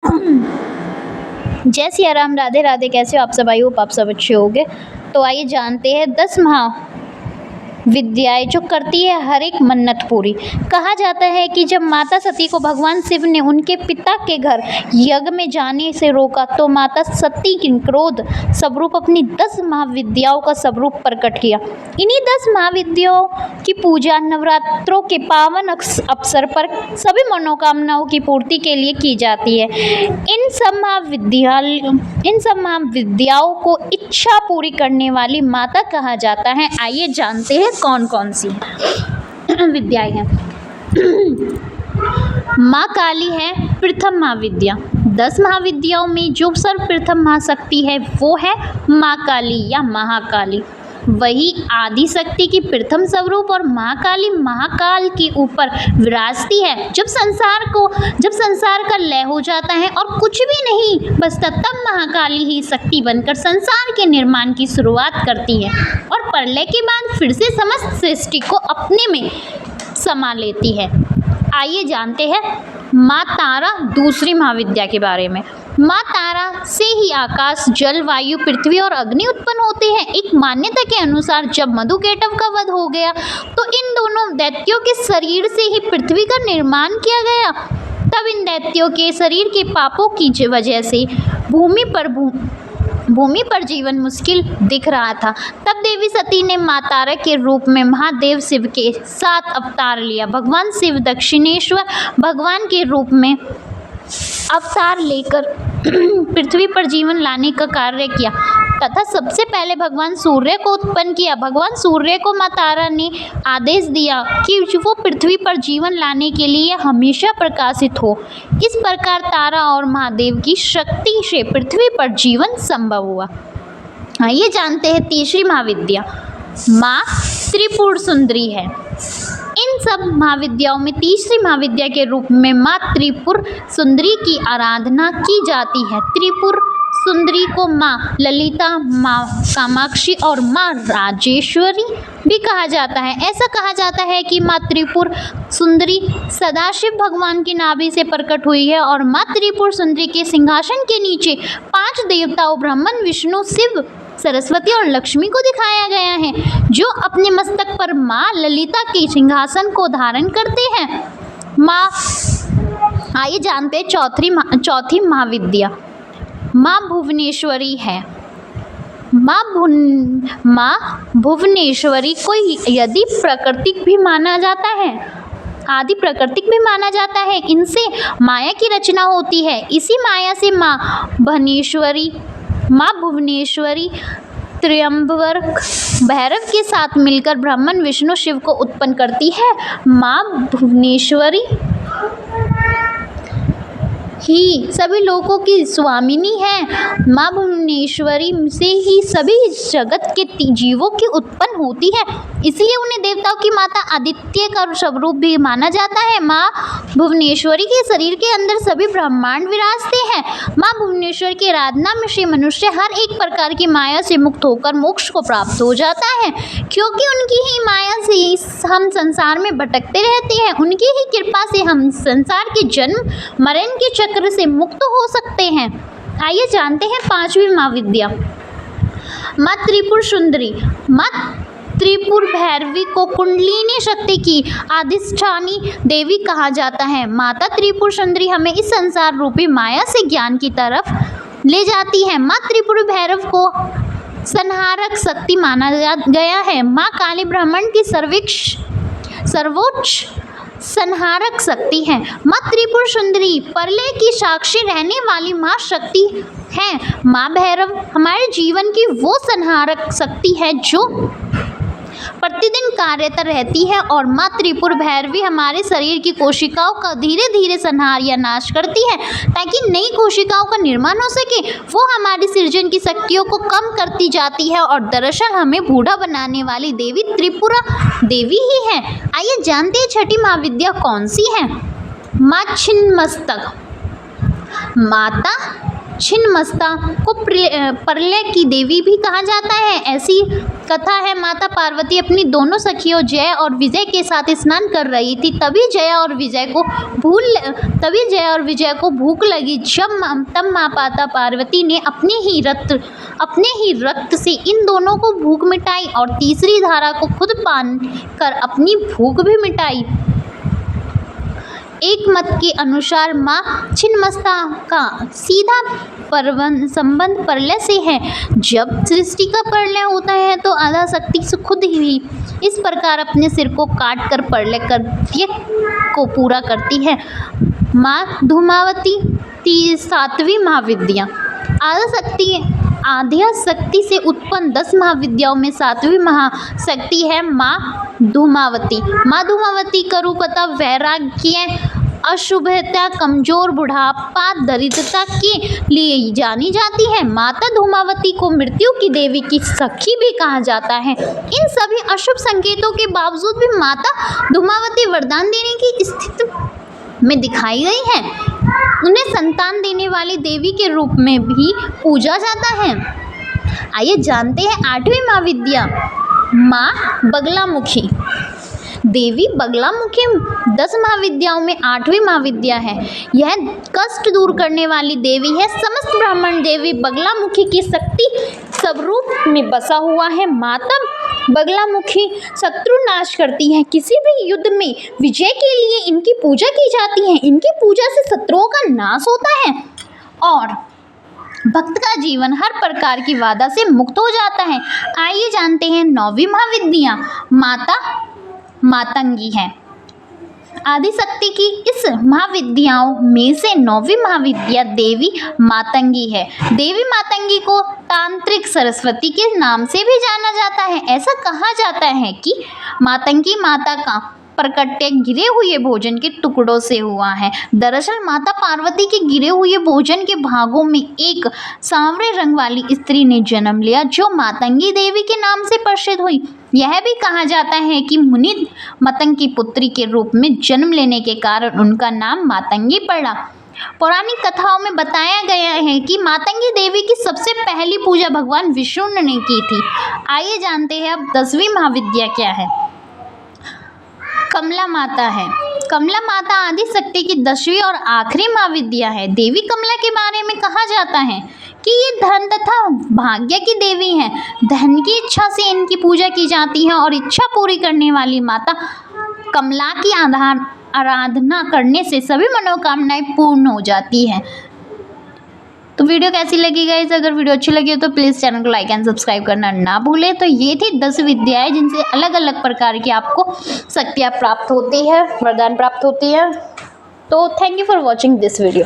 जय सिया राम, राधे राधे। कैसे हो आप सब? आई होप आप सब अच्छे होंगे। तो आइए जानते हैं 10 महाविद्याएं जो करती है हर एक मन्नत पूरी। कहा जाता है कि जब माता सती को भगवान शिव ने उनके पिता के घर यज्ञ में जाने से रोका तो माता सती की क्रोध स्वरूप अपनी 10 महाविद्याओं का स्वरूप प्रकट किया। इन्हीं 10 महाविद्याओं की पूजा नवरात्रों के पावन अवसर पर सभी मनोकामनाओं की पूर्ति के लिए की जाती है। इन सब महाविद्याओं को इच्छा पूरी करने वाली माता कहा जाता है। आइए जानते हैं कौन कौन सी विद्याएं हैं। माँ काली है प्रथम महाविद्या। 10 महाविद्याओं में जो सर्वप्रथम महाशक्ति है वो है माँ काली या महाकाली। वही आदि शक्ति की प्रथम स्वरूप और महाकाली महाकाल के ऊपर विराजती है। जब संसार का लय हो जाता है और कुछ भी नहीं बचता, तब महाकाली ही शक्ति बनकर संसार के निर्माण की शुरुआत करती है और प्रलय के बाद फिर से समस्त सृष्टि को अपने में समा लेती है। आइए जानते हैं माँ तारा दूसरी महाविद्या के बारे में। माँ तारा से ही आकाश, जल, वायु, पृथ्वी और अग्नि उत्पन्न होते हैं। एक मान्यता के अनुसार जब मधुकेटव का वध हो गया तो इन दोनों दैत्यों के शरीर से ही पृथ्वी का निर्माण किया गया। तब इन दैत्यों के शरीर के पापों की वजह से भूमि पर जीवन मुश्किल दिख रहा था। तब देवी सती ने माँ तारा के रूप में महादेव शिव के साथ अवतार लिया। भगवान शिव दक्षिणेश्वर भगवान के रूप में अवतार लेकर पृथ्वी पर जीवन लाने का कार्य किया तथा सबसे पहले भगवान सूर्य को उत्पन्न किया। भगवान सूर्य को माँ तारा ने आदेश दिया कि वो पृथ्वी पर जीवन लाने के लिए हमेशा प्रकाशित हो। इस प्रकार तारा और महादेव की शक्ति से पृथ्वी पर जीवन संभव हुआ। आइए जानते हैं तीसरी महाविद्या माँ त्रिपुर सुंदरी है। इन सब महाविद्याओं में तीसरी महाविद्या के रूप में माँ त्रिपुर सुंदरी की आराधना की जाती है। त्रिपुर सुंदरी को माँ ललिता, माँ कामाक्षी और माँ राजेश्वरी भी कहा जाता है। ऐसा कहा जाता है कि माँ त्रिपुर सुंदरी सदाशिव भगवान की नाभि से प्रकट हुई है और माँ त्रिपुर सुंदरी के सिंहासन के नीचे 5 देवताओं ब्रह्मन, विष्णु, शिव, सरस्वती और लक्ष्मी को दिखाया गया है, जो अपने मस्तक पर माँ ललिता के सिंहासन को धारण करते हैं। आइए जानते हैं चौथी महाविद्या माँ भुवनेश्वरी है। माँ भुवनेश्वरी को यदि प्राकृतिक भी माना जाता है, आदि प्राकृतिक भी माना जाता है। इनसे माया की रचना होती है। इसी माया से माँ भुवनेश्वरी त्र्यंबवर भैरव के साथ मिलकर ब्रह्मन, विष्णु, शिव को उत्पन्न करती है। माँ भुवनेश्वरी ही सभी लोगों की स्वामिनी है। माँ भुवनेश्वरी से ही सभी जगत के जीवों की उत्पन्न होती है, इसलिए उन्हें देवताओं की माता आदित्य का स्वरूप भी माना जाता है। माँ भुवनेश्वरी के शरीर के अंदर सभी ब्रह्मांड विराजते हैं। माँ भुवनेश्वर की आराधना में से मनुष्य हर एक प्रकार की माया से मुक्त होकर मोक्ष को प्राप्त हो जाता है। क्योंकि उनकी ही माया से हम संसार में भटकते रहते हैं, उनकी ही कृपा से हम संसार के जन्म मरण के चक्र से मुक्त हो सकते हैं। आइए जानते हैं 5वीं महाविद्या माँ त्रिपुर सुंदरी। माँ त्रिपुर भैरवी को कुंडलिनी शक्ति की अधिष्ठानी देवी कहा जाता है। माता त्रिपुर सुंदरी हमें इस संसार रूपी माया से ज्ञान की तरफ ले जाती है। माँ त्रिपुर भैरव को संहारक शक्ति माना गया है। माँ काली ब्रह्मांड की सर्वोच्च संहारक शक्ति है। माँ त्रिपुर सुंदरी प्रलय की साक्षी रहने वाली माँ शक्ति है। माँ भैरव हमारे जीवन की वो संहारक शक्ति है जो प्रतिदिन कार्यरत रहती है और माँ त्रिपुर भैरवी हमारे शरीर की कोशिकाओं का धीरे धीरे संहार या नाश करती है ताकि नई कोशिकाओं का निर्माण हो सके। वो हमारी सृजन की शक्तियों को कम करती जाती है और दरअसल हमें बूढ़ा बनाने वाली देवी त्रिपुरा देवी ही है। आइए जानते हैं छठी महाविद्या कौन सी है। माँ छिन्नमस्तक। माता छिन्नमस्ता को प्रलय की देवी भी कहा जाता है। ऐसी कथा है, माता पार्वती अपनी दोनों सखियों जया और विजय के साथ स्नान कर रही थी। तभी जया और विजय को भूख लगी। तब माँ माता पार्वती ने अपने ही रक्त से इन दोनों को भूख मिटाई और तीसरी धारा को खुद पान कर अपनी भूख भी मिटाई। एक मत के अनुसार माँ छिन्नमस्ता का सीधा संबंध प्रलय से है। जब सृष्टि का प्रलय होता है तो आद्यशक्ति से खुद ही इस प्रकार अपने सिर को काट कर प्रलय कार्य को पूरा करती है। माँ धूमावती सातवीं महाविद्या। आद्यशक्ति से उत्पन्न 10 महाविद्याओं में 7वीं महाशक्ति है माँ धूमावती। माँ धूमावती का रूपता वैराग्य, अशुभता, कमजोर, बुढ़ापा, दरिद्रता के लिए जानी जाती है। माता धूमावती को मृत्यु की देवी की सखी भी कहा जाता है। इन सभी अशुभ संकेतों के बावजूद भी माता धूमावती वरदान देने की स्थिति में दिखाई गई है। उन्हें संतान देने वाली देवी के रूप में भी पूजा जाता है। आइए जानते हैं 8वीं महाविद्या, माँ बगलामुखी। देवी बगलामुखी 10 महाविद्याओं में 8वीं महाविद्या है। यह कष्ट दूर करने वाली देवी है। समस्त ब्राह्मण देवी बगलामुखी की शक्ति स्वरूप में बसा हुआ है। माता बगलामुखी शत्रु नाश करती है। किसी भी युद्ध में विजय के लिए इनकी पूजा की जाती है। इनकी पूजा से शत्रुओं का नाश होता है और भक्त का जीवन हर प्रकार की बाधा से मुक्त हो जाता है। आइए जानते हैं 9वीं महाविद्या, माता मातंगी है। आदिशक्ति की इस महाविद्याओं में से 9वीं महाविद्या देवी मातंगी है। देवी मातंगी को तांत्रिक सरस्वती के नाम से भी जाना जाता है। ऐसा कहा जाता है कि मातंगी माता का प्रकट्य गिरे हुए भोजन के टुकड़ों से हुआ है। दरअसल माता पार्वती के गिरे हुए भोजन के भागों में एक सांवरे रंग वाली स्त्री ने जन्म लिया जो मातंगी देवी के नाम से प्रसिद्ध हुई। यह भी कहा जाता है कि मुनि मतंग की पुत्री के रूप में जन्म लेने के कारण उनका नाम मातंगी पड़ा। पौराणिक कथाओं में बताया गया है कि मातंगी देवी की सबसे पहली पूजा भगवान विष्णु ने की थी। आइए जानते हैं अब 10वीं महाविद्या क्या है। कमला माता है। कमला माता आदिशक्ति की 10वीं और आखिरी महाविद्या है। देवी कमला के बारे में कहा जाता है कि ये धन तथा भाग्य की देवी हैं। धन की इच्छा से इनकी पूजा की जाती है और इच्छा पूरी करने वाली माता कमला की आराधना करने से सभी मनोकामनाएं पूर्ण हो जाती हैं। तो वीडियो कैसी लगी गाइस? अगर वीडियो अच्छी लगी हो तो प्लीज़ चैनल को लाइक एंड सब्सक्राइब करना ना भूलें। तो ये थी 10 विद्याएं जिनसे अलग अलग प्रकार की आपको शक्तियाँ प्राप्त होती है, वरदान प्राप्त होती है। तो thank you for watching this video.